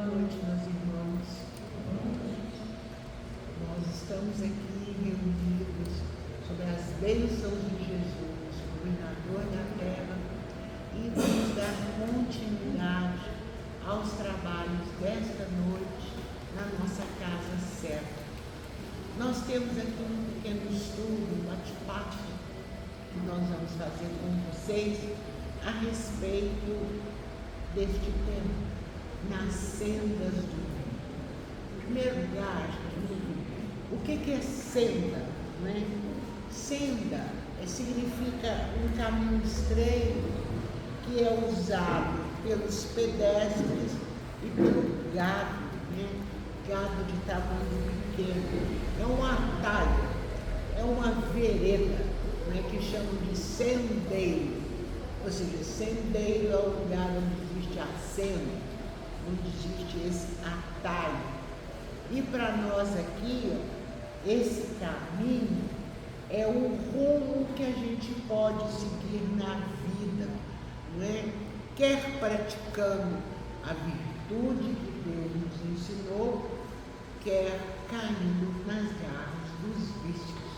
noite, meus irmãos. Nós estamos aqui reunidos sob as bênçãos de Jesus, governador da terra, e vamos dar continuidade aos trabalhos desta noite na nossa casa certa. Nós temos aqui um pequeno estudo, um bate-papo, que nós vamos fazer com vocês a respeito deste tema, nas sendas do mundo. Em primeiro lugar, o que é senda? Não é? Senda significa um caminho estreito que é usado pelos pedestres e pelo gado, né? Gado de tamanho pequeno. É um atalho, é uma vereda, né, que chamam de sendeiro. Ou seja, sendeiro é o lugar onde existe a senda, onde existe esse atalho. E para nós aqui, esse caminho é o rumo que a gente pode seguir na vida, não é? Quer praticando a virtude que Deus nos ensinou, quer caindo nas garras dos vícios,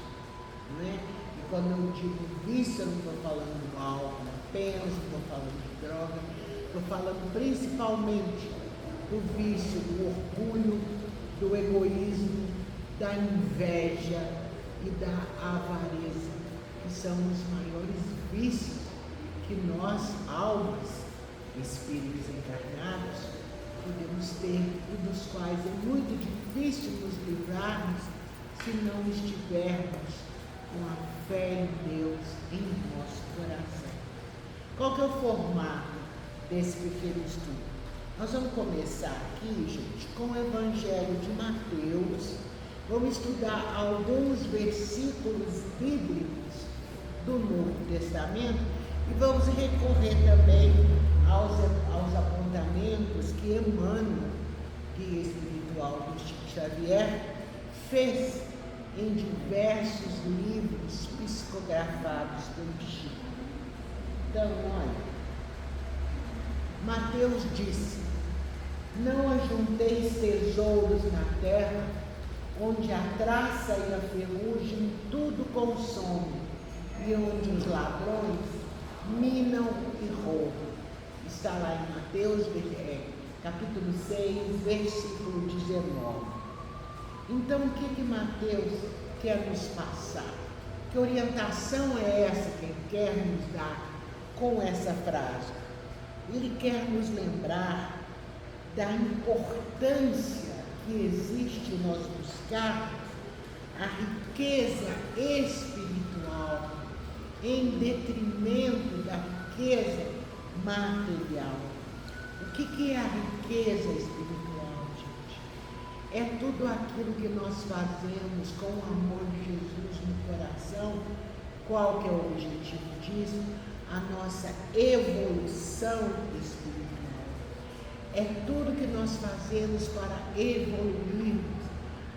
não é? E quando eu digo vício, eu não estou falando do álcool apenas, não estou falando de droga, estou falando principalmente do vício, do orgulho, do egoísmo, da inveja e da avareza, que são os maiores vícios que nós, almas, espíritos encarnados, podemos ter e dos quais é muito difícil nos livrarmos se não estivermos com a fé em Deus em nosso coração. Qual que é o formato desse pequeno estudo? Nós vamos começar aqui, gente, com o Evangelho de Mateus. Vamos estudar alguns versículos bíblicos do Novo Testamento e vamos recorrer também aos apontamentos que Emmanuel, guia espiritual do Chico Xavier, fez em diversos livros psicografados pelo Chico. Então, olha, Mateus disse: não ajunteis tesouros na terra, onde a traça e a ferrugem tudo consomem, e onde os ladrões minam e roubam. Está lá em Mateus, capítulo 6, versículo 19. Então, o que Mateus quer nos passar? Que orientação é essa que ele quer nos dar com essa frase? Ele quer nos lembrar da importância que existe nós buscarmos a riqueza espiritual em detrimento da riqueza material. O que é a riqueza espiritual, gente? É tudo aquilo que nós fazemos com o amor de Jesus no coração. Qual que é o objetivo disso? A nossa evolução espiritual. É tudo que nós fazemos para evoluirmos,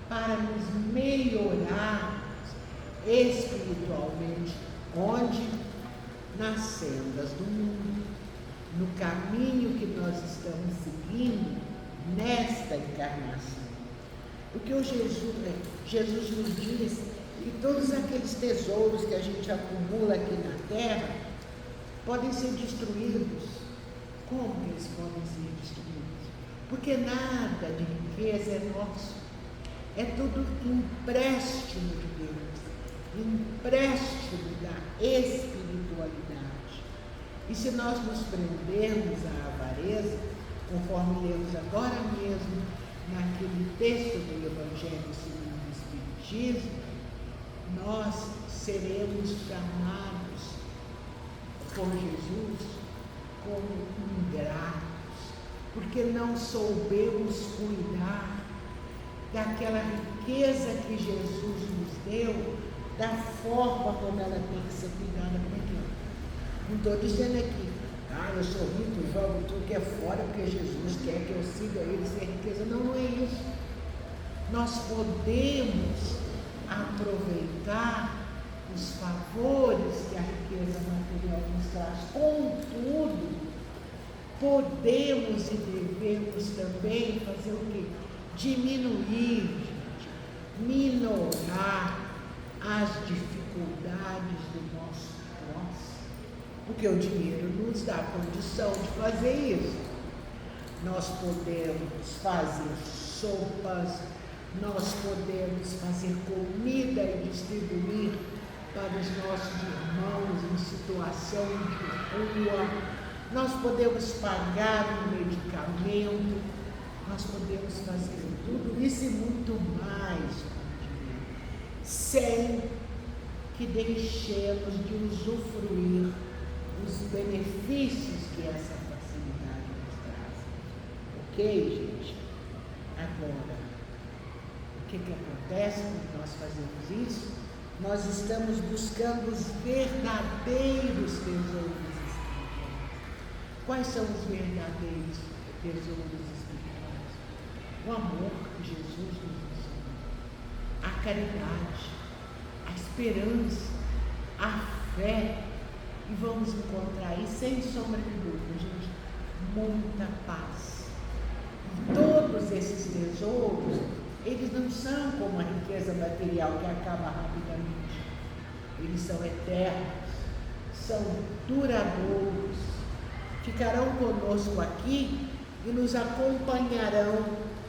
para nos melhorarmos espiritualmente. Onde? Nas sendas do mundo, no caminho que nós estamos seguindo nesta encarnação. Porque Jesus nos diz que todos aqueles tesouros que a gente acumula aqui na terra podem ser destruídos. Como que eles podem ser destruídos? Porque nada de riqueza é nosso. É tudo empréstimo de Deus, empréstimo da espiritualidade. E se nós nos prendermos à avareza, conforme lemos agora mesmo naquele texto do Evangelho segundo o Espiritismo, nós seremos chamados por Jesus como ingratos, porque não soubemos cuidar daquela riqueza que Jesus nos deu, da forma como ela tem que ser cuidada. Como é que é? Não estou dizendo aqui, eu sou rico, jogo tudo que é fora, porque Jesus quer que eu siga ele sem riqueza. Não, não é isso. Nós podemos aproveitar os favores que a riqueza material nos traz. Contudo, podemos e devemos também fazer o quê? Diminuir, gente, minorar as dificuldades do nosso próximo, porque o dinheiro nos dá condição de fazer isso. Nós podemos fazer sopas, nós podemos fazer comida e distribuir para os nossos irmãos em situação de rua, nós podemos pagar um medicamento, nós podemos fazer tudo isso e muito mais, sem que deixemos de usufruir os benefícios que essa facilidade nos traz. Ok, gente? Agora, o que acontece quando nós fazemos isso? Nós estamos buscando os verdadeiros tesouros espirituais. Quais são os verdadeiros tesouros espirituais? O amor que Jesus nos ensinou, a caridade, a esperança, a fé. E vamos encontrar aí, sem sombra de dúvida, gente, muita paz. E todos esses tesouros, eles não são como a riqueza material que acaba rapidamente. Eles são eternos, são duradouros, ficarão conosco aqui e nos acompanharão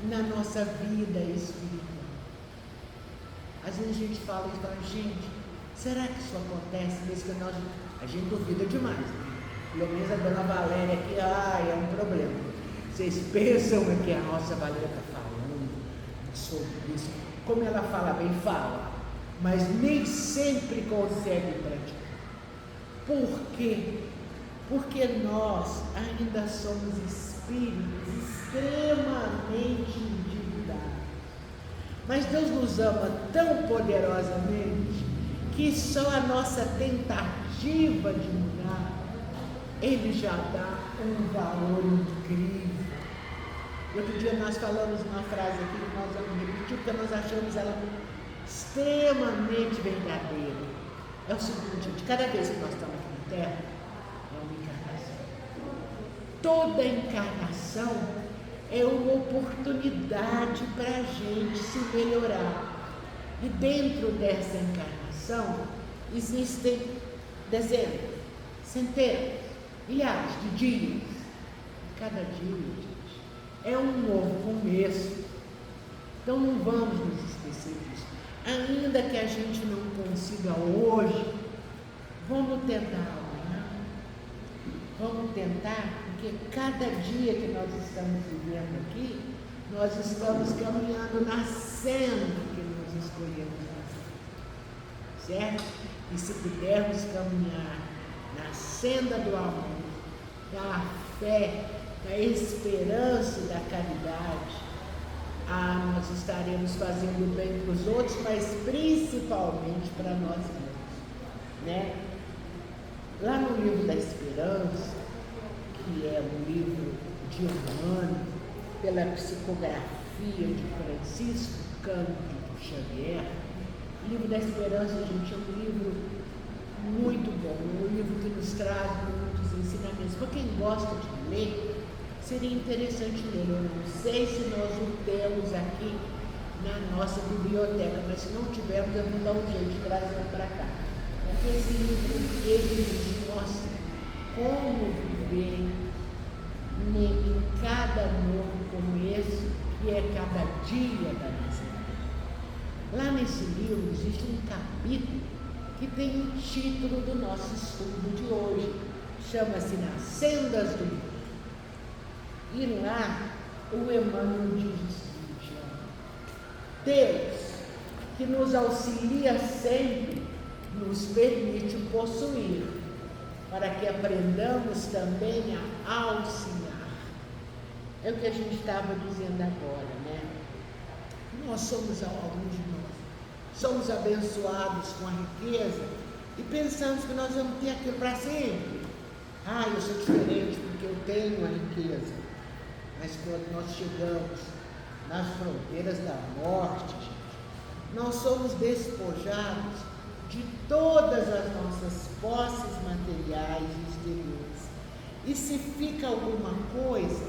na nossa vida espiritual. Às vezes a gente fala e fala, gente, será que isso acontece mesmo que nós... A gente duvida demais, né? Pelo menos a dona Valéria aqui, é um problema. Vocês pensam que a nossa Valéria está falando sobre isso? Como ela fala bem, fala, mas nem sempre consegue praticar. Por quê? Porque nós ainda somos espíritos extremamente endividados. Mas Deus nos ama tão poderosamente que só a nossa tentativa de mudar, Ele já dá um valor incrível. Outro dia nós falamos uma frase aqui que nós vamos repetir, porque nós achamos ela extremamente verdadeira. É o seguinte, de cada vez que nós estamos aqui na Terra, é uma encarnação. Toda encarnação é uma oportunidade para a gente se melhorar. E dentro dessa encarnação existem dezenas, centenas, milhares de dias. Cada dia, gente, é um novo começo. Então não vamos nos esquecer disso. Ainda que a gente não consiga hoje, vamos tentar amanhã. Vamos tentar, porque cada dia que nós estamos vivendo aqui, nós estamos caminhando na senda que nós escolhemos fazer. Certo? E se pudermos caminhar na senda do amor, da fé, da esperança e da caridade, nós estaremos fazendo bem para os outros, mas principalmente para nós mesmos, né? Lá no livro da Esperança, que é um livro de Emmanuel, pela psicografia de Francisco Cândido Xavier, o livro da Esperança, gente, é um livro muito bom, um livro que nos traz muitos ensinamentos. Para quem gosta de ler, seria interessante ler. Eu não sei se nós o temos aqui na nossa biblioteca, mas se não tivermos, eu vou dar um jeito de trazer para cá. Porque esse livro, ele nos mostra como viver em cada amor como esse, que é cada dia da nossa vida. Lá nesse livro existe um capítulo que tem o título do nosso estudo de hoje. Chama-se Nas Sendas do Mundo. E lá o Emmanuel diz o seguinte: Deus, que nos auxilia sempre, nos permite possuir, para que aprendamos também a auxiliar. É o que a gente estava dizendo agora, né? Nós somos, alguns de nós, somos abençoados com a riqueza e pensamos que nós vamos ter aquilo para sempre. Eu sou diferente porque eu tenho a riqueza. Mas quando nós chegamos nas fronteiras da morte, gente, nós somos despojados de todas as nossas posses materiais e exteriores. E se fica alguma coisa,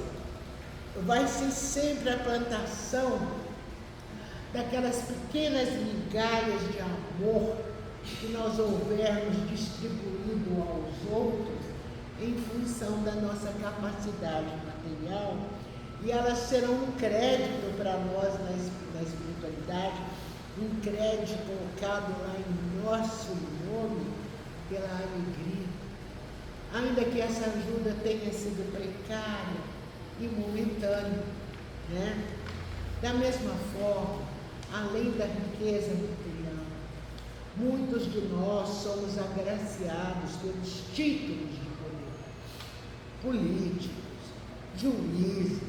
vai ser sempre a plantação daquelas pequenas migalhas de amor que nós houvermos distribuído aos outros em função da nossa capacidade material, e elas serão um crédito para nós na espiritualidade, um crédito colocado lá em nosso nome pela alegria. Ainda que essa ajuda tenha sido precária e momentânea, né? Da mesma forma, além da riqueza material, muitos de nós somos agraciados pelos títulos de poder, políticos, juízes,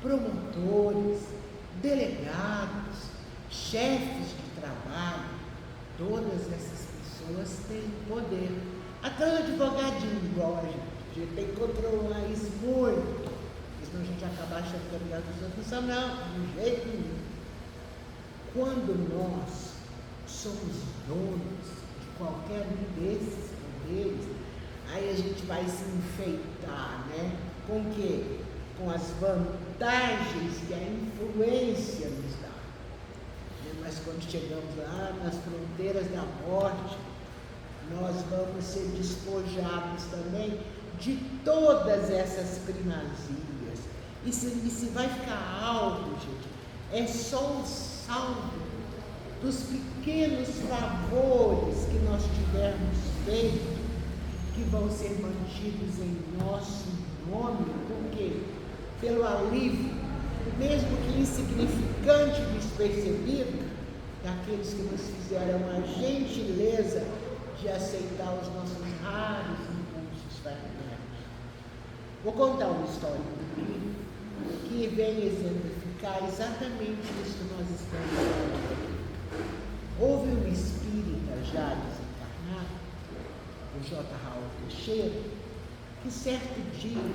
promotores, delegados, chefes de trabalho. Todas essas pessoas têm poder. Até o advogadinho, igual a gente tem que controlar isso muito, porque senão a gente acaba achando que é melhor dos outros. Não, de jeito nenhum. Quando nós somos donos de qualquer um desses poderes, aí a gente vai se enfeitar, né? Com o quê? Com as vantagens que a influência nos dá. Mas quando chegamos lá nas fronteiras da morte, nós vamos ser despojados também de todas essas primazías. E se vai ficar algo, gente, é só um saldo dos pequenos favores que nós tivermos feito, que vão ser mantidos em nosso nome, porque pelo alívio, mesmo que insignificante e despercebido, daqueles que nos fizeram a gentileza de aceitar os nossos raros impulsos fraternos. Vou contar uma história aqui que vem exemplificar exatamente isso que nós estamos falando aqui. Houve um espírita já desencarnado, o J. Raul Teixeira, que certo dia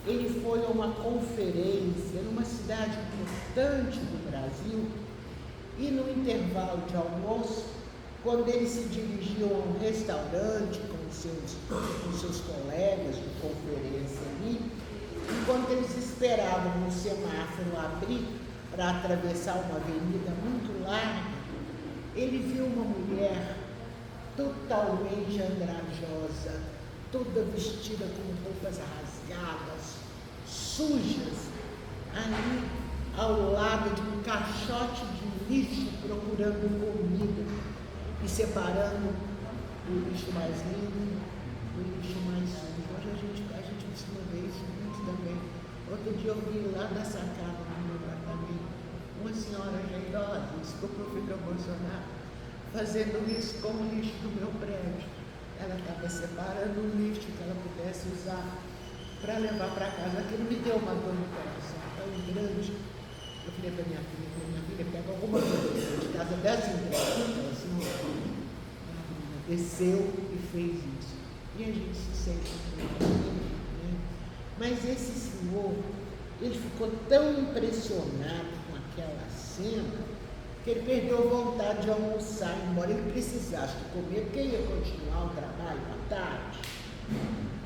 ele foi a uma conferência numa cidade importante do Brasil, e no intervalo de almoço, quando ele se dirigiu a um restaurante com seus colegas de conferência ali, enquanto eles esperavam o semáforo abrir para atravessar uma avenida muito larga, ele viu uma mulher totalmente andrajosa, toda vestida com roupas rasgadas, sujas, ali ao lado de um caixote de lixo procurando comida e separando o lixo mais limpo do lixo mais sujo. Hoje a gente costuma ver isso muito também. Outro dia eu vi lá da sacada do meu apartamento uma senhora já idosa, desculpa eu fico emocionada, fazendo isso com o lixo do meu prédio. Ela estava separando o lixo que ela pudesse usar para levar para casa. Aquilo me deu uma dor no coração tão grande. Eu falei para minha filha, pega alguma coisa de casa dessa entrega. Ela desceu e fez isso. E a gente se sente né? Mas esse senhor, ele ficou tão impressionado com aquela cena que ele perdeu a vontade de almoçar, embora ele precisasse de comer, porque ia continuar o trabalho à tarde.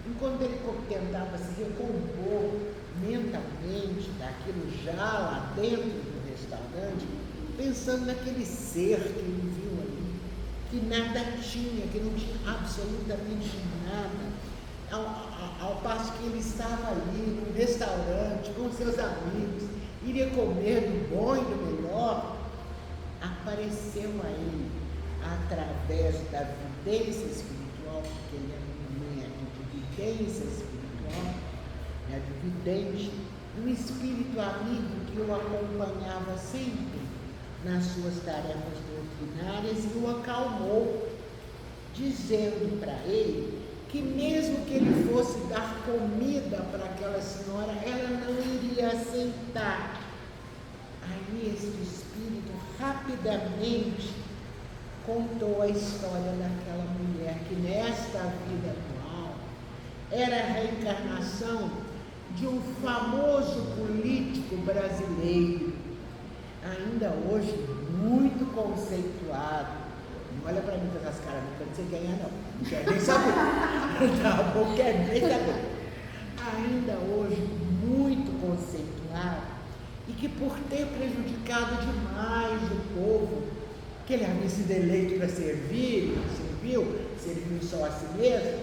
Enquanto ele tentava se recompor mentalmente daquilo já lá dentro do restaurante, pensando naquele ser que ele viu ali, que nada tinha, que não tinha absolutamente nada, ao passo que ele estava ali no restaurante com seus amigos, iria comer do bom e do melhor, apareceu a ele, através da vidência espiritual, porque ele era um médium de vidência espiritual, de vidente, um espírito amigo que o acompanhava sempre nas suas tarefas doutrinárias e o acalmou, dizendo para ele que mesmo que ele fosse dar comida para aquela senhora, ela não iria aceitar. Aí esse espírito rapidamente contou a história daquela mulher que nesta vida atual era a reencarnação de um famoso político brasileiro, ainda hoje muito conceituado. Não olha para mim com essas caras, não quero você ganhar não quero nem saber. Tá bom, quero nem saber. ainda hoje muito conceituado e que por ter prejudicado demais o povo, que ele havia sido eleito para servir, serviu só a si mesmo,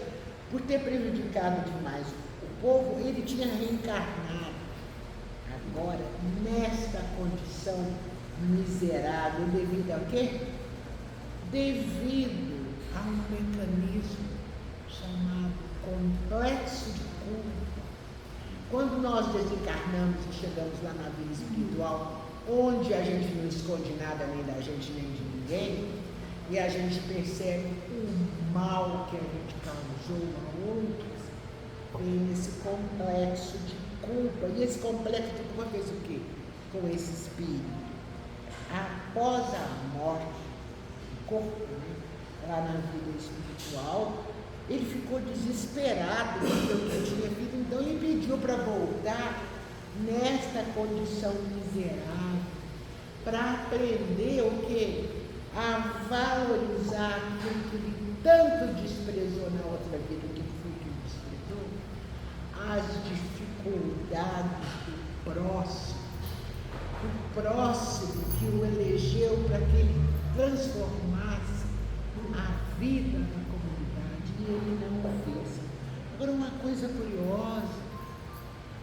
por ter prejudicado demais o povo, ele tinha reencarnado agora nesta condição miserável, devido a quê? Devido a um mecanismo chamado complexo de culpa. Quando nós desencarnamos e chegamos lá na vida espiritual, onde a gente não esconde nada nem da gente nem de ninguém, e a gente percebe o mal que a gente causou a outros, vem esse complexo de culpa. E esse complexo de culpa fez o quê? Com esse espírito. Após a morte do corpo, lá na vida espiritual, ele ficou desesperado pelo que tinha feito, então ele pediu para voltar nesta condição miserável, para aprender o quê? A valorizar aquilo que ele tanto desprezou na outra vida. O que foi que desprezou? As dificuldades do próximo. O próximo que o elegeu para que ele transformasse a vida na comunidade, e ele não o fez. Agora, uma coisa curiosa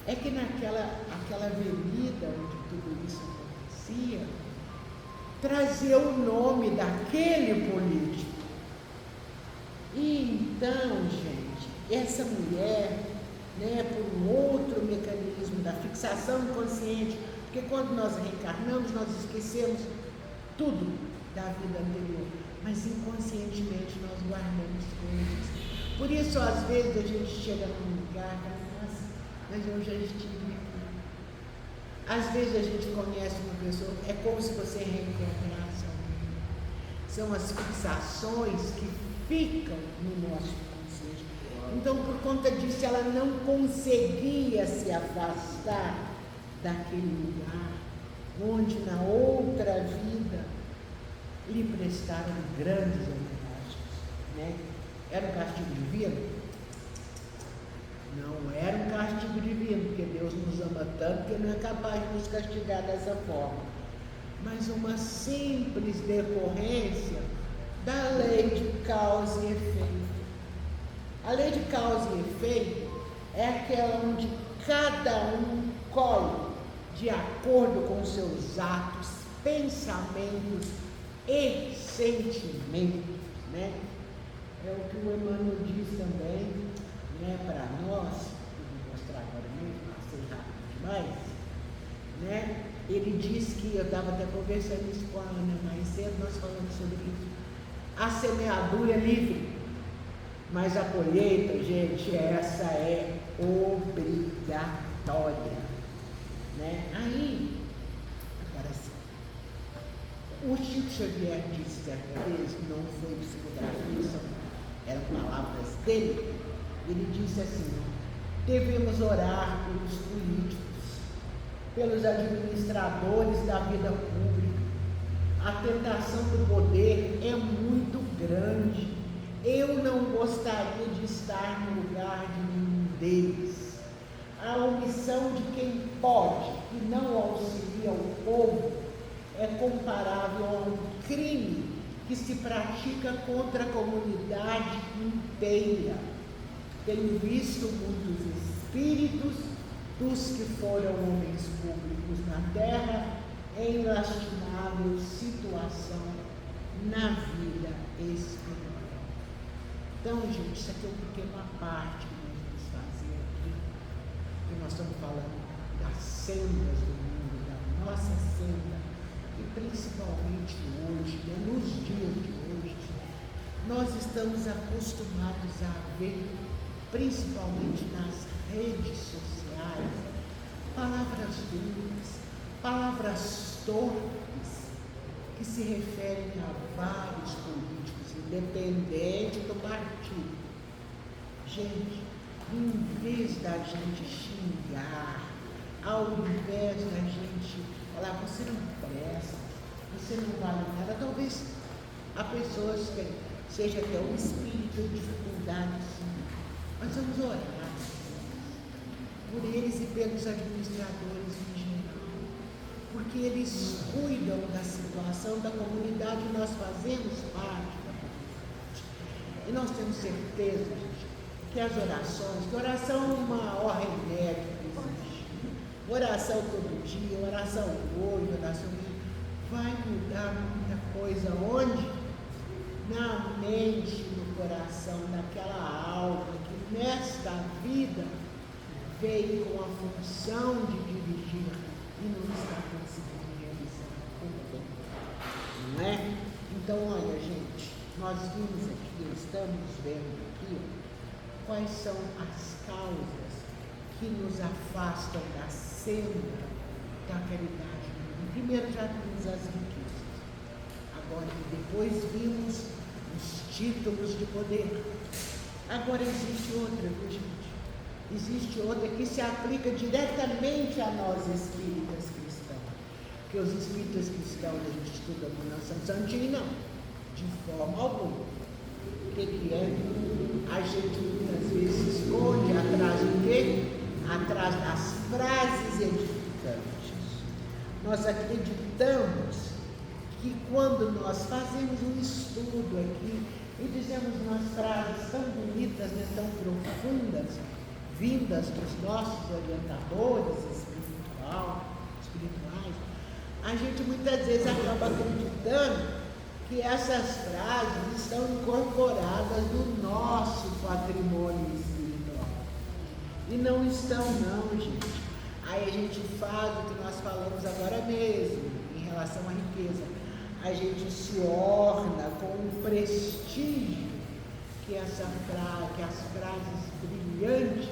é que aquela avenida onde tudo isso acontecia, trazia o nome daquele político. E então, gente, essa mulher, por um outro mecanismo da fixação inconsciente, porque quando nós reencarnamos, nós esquecemos tudo da vida anterior, mas inconscientemente nós guardamos coisas. Por isso, às vezes, a gente chega num lugar e fala, nossa, mas eu já estive aqui. Às vezes a gente conhece uma pessoa, é como se você reencontrasse alguém. São as fixações que ficam no nosso consciente. Então, por conta disso, ela não conseguia se afastar daquele lugar onde na outra vida lhe prestaram grandes homenagens. Era um castigo divino? Não era um castigo divino, porque Deus nos ama tanto que não é capaz de nos castigar dessa forma. Mas uma simples decorrência da lei de causa e efeito. A lei de causa e efeito é aquela onde cada um colhe de acordo com seus atos, pensamentos e sentimentos, É o que o Emmanuel diz também, para nós, vou mostrar agora mesmo, passei rápido demais, Ele diz que, eu estava até conversando isso com a Ana mais cedo, nós falamos sobre isso, a semeadura é livre, mas a colheita, gente, essa é obrigatória, Aí, agora sim, o Chico Xavier disse certa vez, não foi psicografia, eram palavras dele, ele disse assim, devemos orar pelos políticos, pelos administradores da vida pública. A tentação do poder é muito grande. Eu não gostaria de estar no lugar de nenhum deles. A omissão de quem pode e não auxilia o povo é comparável a um crime que se pratica contra a comunidade inteira. Tenho visto muitos espíritos dos que foram homens públicos na terra em lastimável situação na vida espiritual. Então, gente, isso aqui é uma pequena parte que nós vamos fazer aqui, que nós estamos falando das sendas do mundo, da nossa senda, e principalmente hoje, nos dias de hoje, nós estamos acostumados a ver, principalmente nas redes sociais, palavras duras, palavras torpes, que se referem a vários políticos, independente do partido. Gente, em vez da gente xingar, ao invés da gente falar, você não presta, você não vale nada, talvez a pessoa seja até um espírito de dificuldade, sim. Mas vamos orar. por eles e pelos administradores em geral, porque eles cuidam da situação da comunidade e nós fazemos parte da comunidade. E nós temos certeza, gente, que as orações, que oração é o maior remédio que existe. Oração todo dia, oração hoje, oração vai mudar muita coisa. Onde? Na mente, no coração, naquela alma que nesta vida veio com a função de dirigir e não está conseguindo realizar o bem. Não é? Então, olha, gente, nós vimos aqui, estamos vendo aqui, quais são as causas que nos afastam da senda da caridade. Primeiro já vimos as riquezas, agora depois vimos os títulos de poder. Agora existe outra, viu, gente? Existe outra que se aplica diretamente a nós espíritas cristãos. Porque os espíritas cristãos a gente estuda com Nossa Santinha, não, de forma alguma. O que é? A gente muitas vezes se esconde atrás do quê? Atrás das frases edificantes. Nós acreditamos que quando nós fazemos um estudo aqui e dizemos umas frases tão bonitas, né, tão profundas, vindas dos nossos orientadores espirituais, a gente muitas vezes acaba acreditando que essas frases estão incorporadas no nosso patrimônio espiritual. E não estão não, gente. Aí a gente faz o que nós falamos agora mesmo, em relação à riqueza. A gente se orna com o prestígio que as frases brilhantes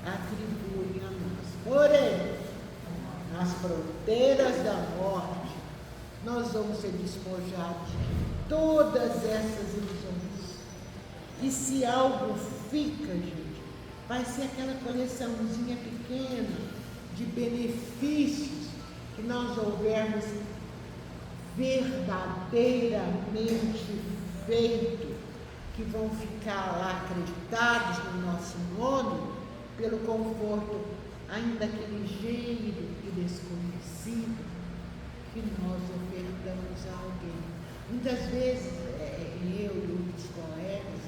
atribuem a nós. Porém, nas fronteiras da morte, nós vamos ser despojados de todas essas ilusões. E se algo fica, gente, vai ser aquela coleçãozinha pequena de benefícios que nós houvermos verdadeiramente feito, que vão ficar lá acreditados no nosso nome, pelo conforto ainda que ligeiro e desconhecido que nós ofertamos a alguém. Muitas vezes, eu e outros colegas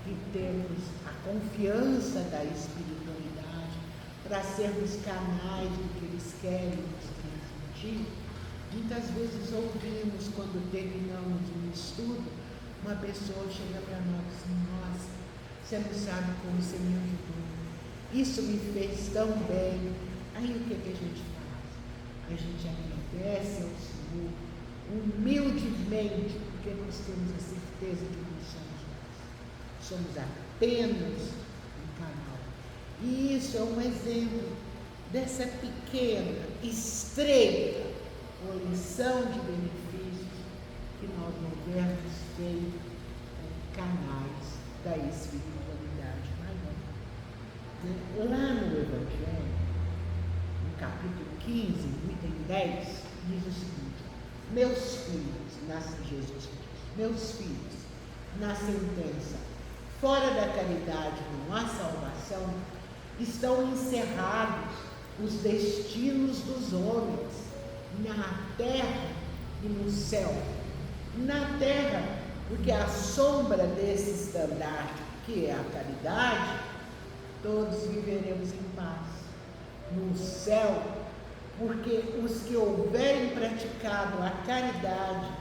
que temos a confiança da espiritualidade para sermos canais do que eles querem nos transmitir, muitas vezes ouvimos, quando terminamos um estudo, uma pessoa chega para nós e diz: nossa, você não sabe como você me ajudou, isso me fez tão bem. Aí o que a gente faz? A gente agradece ao Senhor humildemente, porque nós temos a certeza que não somos nós, somos apenas um canal. E isso é um exemplo dessa pequena, estreita coleção de benefícios que nós houvermos feito com canais da espiritualidade maior. Lá no Evangelho, no capítulo 15, no item 10, diz o seguinte: meus filhos, nasce Jesus Cristo, meus filhos, na sentença, fora da caridade não há salvação, estão encerrados os destinos dos homens, na terra e no céu. Na terra, porque a sombra desse estandarte, que é a caridade, todos viveremos em paz. No céu, porque os que houverem praticado a caridade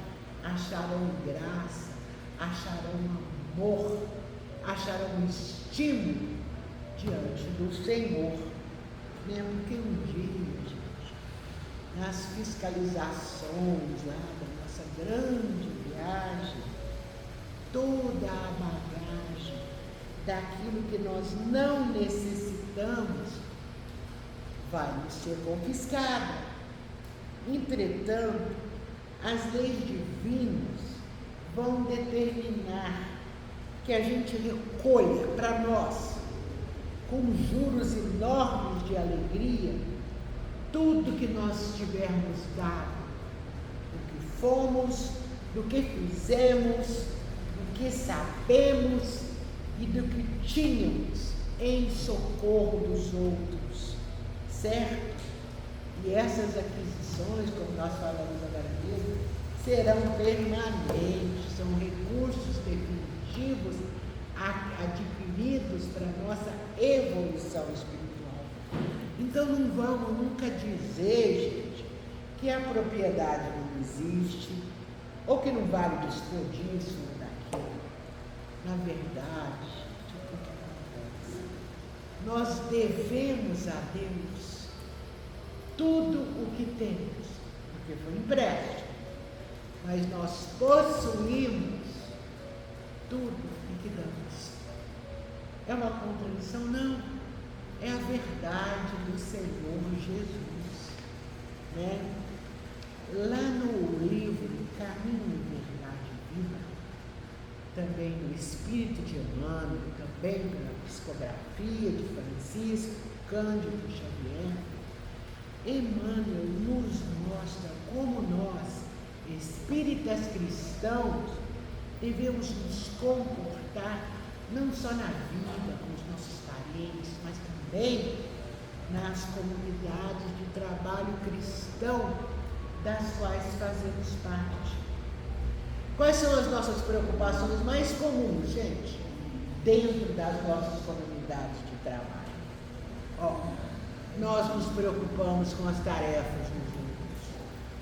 acharão graça, acharão amor, acharão estímulo diante do Senhor. Mesmo que um dia, gente, nas fiscalizações lá da nossa grande viagem, toda a bagagem daquilo que nós não necessitamos vai nos ser confiscada. Entretanto, as leis divinas vão determinar que a gente recolha para nós, com juros enormes de alegria, tudo que nós tivermos dado, do que fomos, do que fizemos, do que sabemos e do que tínhamos em socorro dos outros, certo? E essas aquisições, como nós falamos agora mesmo, serão permanentes, são recursos definitivos adquiridos para a nossa evolução espiritual. Então não vamos nunca dizer, gente, que a propriedade não existe, ou que não vale dispor disso ou daquilo. Na verdade, o que acontece? Nós devemos a Deus tudo o que temos, porque foi empréstimo, mas nós possuímos tudo o que damos. É uma contradição? Não. É a verdade do Senhor Jesus, né? Lá no livro Caminho, Verdade e Vida, também no Espírito de Emmanuel, também na psicografia de Francisco Cândido Xavier, Emmanuel nos mostra como nós, espíritas cristãos, devemos nos comportar não só na vida com os nossos parentes, mas também nas comunidades de trabalho cristão das quais fazemos parte. Quais são as nossas preocupações mais comuns, gente, dentro das nossas comunidades de trabalho? Nós nos preocupamos com as tarefas dos outros,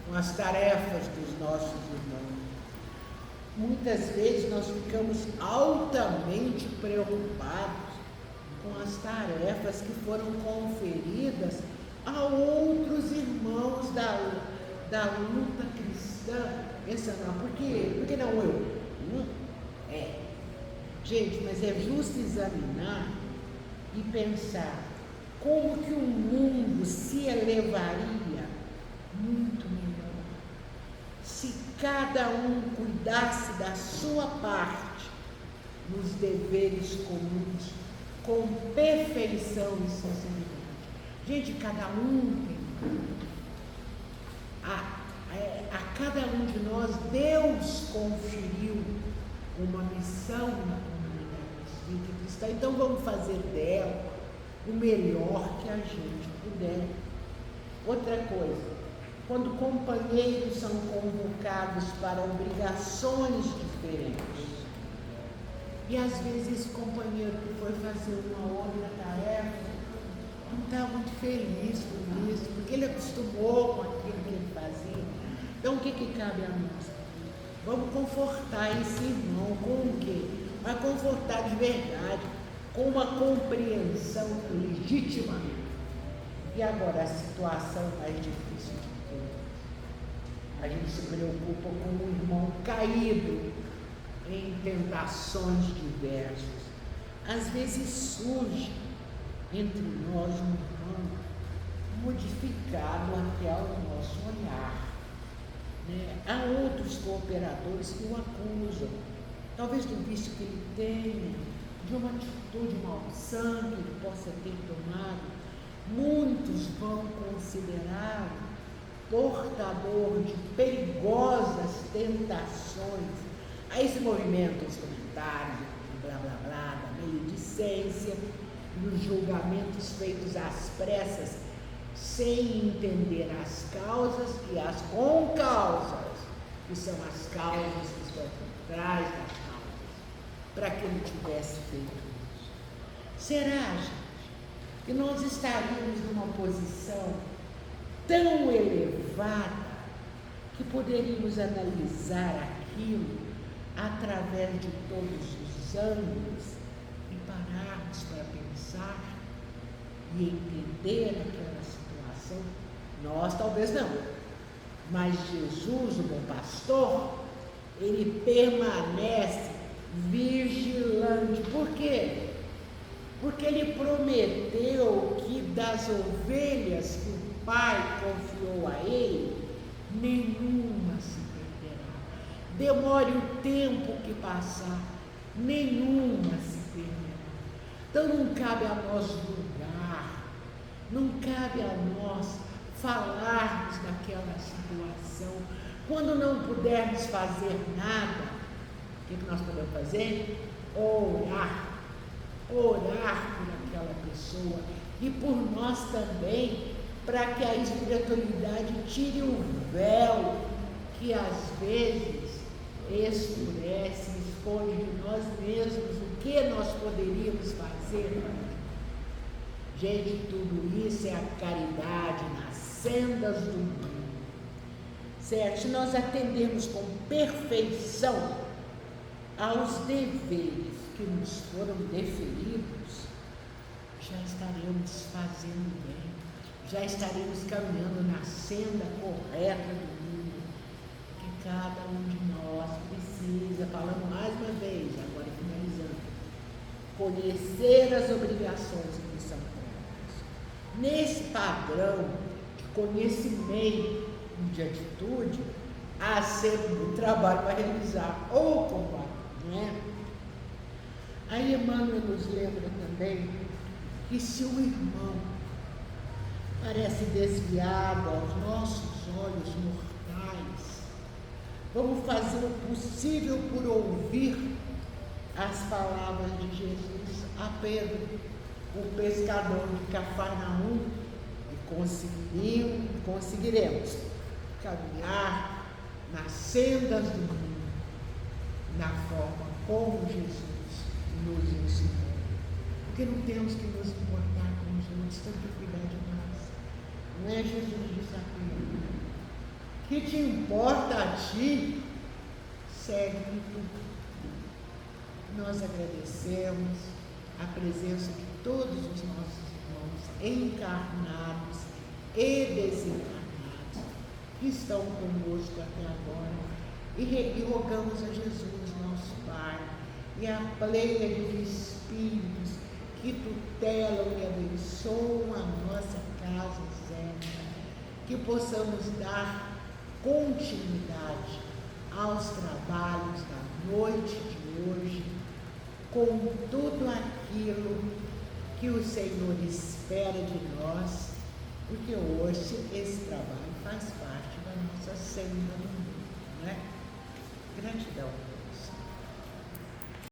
com as tarefas dos nossos irmãos. Muitas vezes nós ficamos altamente preocupados com as tarefas que foram conferidas a outros irmãos da luta cristã. Pensando, por que não eu? Gente, mas é justo examinar e pensar como que o mundo se elevaria muito melhor se cada um cuidasse da sua parte nos deveres comuns com perfeição e sinceridade. Gente, cada um tem a cada um de nós Deus conferiu uma missão na comunidade espírita cristã. Então vamos fazer dela o melhor que a gente puder. Outra coisa, quando companheiros são convocados para obrigações diferentes, e às vezes esse companheiro que foi fazer uma outra tarefa não está muito feliz com isso, porque ele acostumou com aquilo que ele fazia. Então o que cabe a nós? Vamos confortar esse irmão com o quê? Vai confortar de verdade, com uma compreensão legítima. E agora a situação mais difícil de todas. A gente se preocupa com o irmão caído em tentações diversas. Às vezes surge entre nós um irmão modificado até o nosso olhar. Há outros cooperadores que o acusam, talvez do vício que ele tenha, de uma atitude malsã que ele possa ter tomado. Muitos vão considerá-lo portador de perigosas tentações. A esse movimento, os comentários, blá blá blá, da maledicência e os julgamentos feitos às pressas, sem entender as causas e as concausas, que são as causas que estão por trás das causas, para que ele tivesse feito isso. Será, gente, que nós estaríamos numa posição tão elevada que poderíamos analisar aquilo através de todos os ângulos e pararmos para pensar e entender aquela situação? Nós talvez não, mas Jesus, o bom pastor, ele permanece vigilante. Por quê? Porque ele prometeu que das ovelhas que o Pai confiou a ele, nenhuma se perderá. Demore o tempo que passar, nenhuma se perderá. Então não cabe a nós julgar, não cabe a nós falarmos daquela situação. Quando não pudermos fazer nada, o que nós podemos fazer? Orar por aquela pessoa e por nós também, para que a espiritualidade tire o véu que às vezes escurece, esconde de nós mesmos o que nós poderíamos fazer. Gente, tudo isso é a caridade nas sendas do mundo, certo? Se nós atendermos com perfeição aos deveres que nos foram deferidos, já estaremos fazendo bem, já estaremos caminhando na senda correta do mundo, que cada um de nós precisa, falando mais uma vez, agora finalizando, conhecer as obrigações que são próprias. Nesse padrão de conhecimento de atitude, há sempre um trabalho para realizar, ou combate, não é? Aí Emmanuel nos lembra também que se o irmão parece desviado aos nossos olhos mortais, vamos fazer o possível por ouvir as palavras de Jesus a Pedro, o pescador de Cafarnaum, e conseguiremos caminhar nas sendas do mundo, na forma como Jesus nos ensinou. Porque não temos que nos importar com os outros, temos que cuidar de nós. Não é Jesus disse a Pedro: que te importa a ti, segue tudo. Nós agradecemos a presença de todos os nossos irmãos encarnados e desencarnados que estão conosco até agora e rogamos a Jesus, nosso Pai, e a pleia de espíritos que tutelam e abençoam a nossa casa Zélia, que possamos dar continuidade aos trabalhos da noite de hoje, com tudo aquilo que o Senhor espera de nós, porque hoje esse trabalho faz parte da nossa senda no mundo, não é? Gratidão.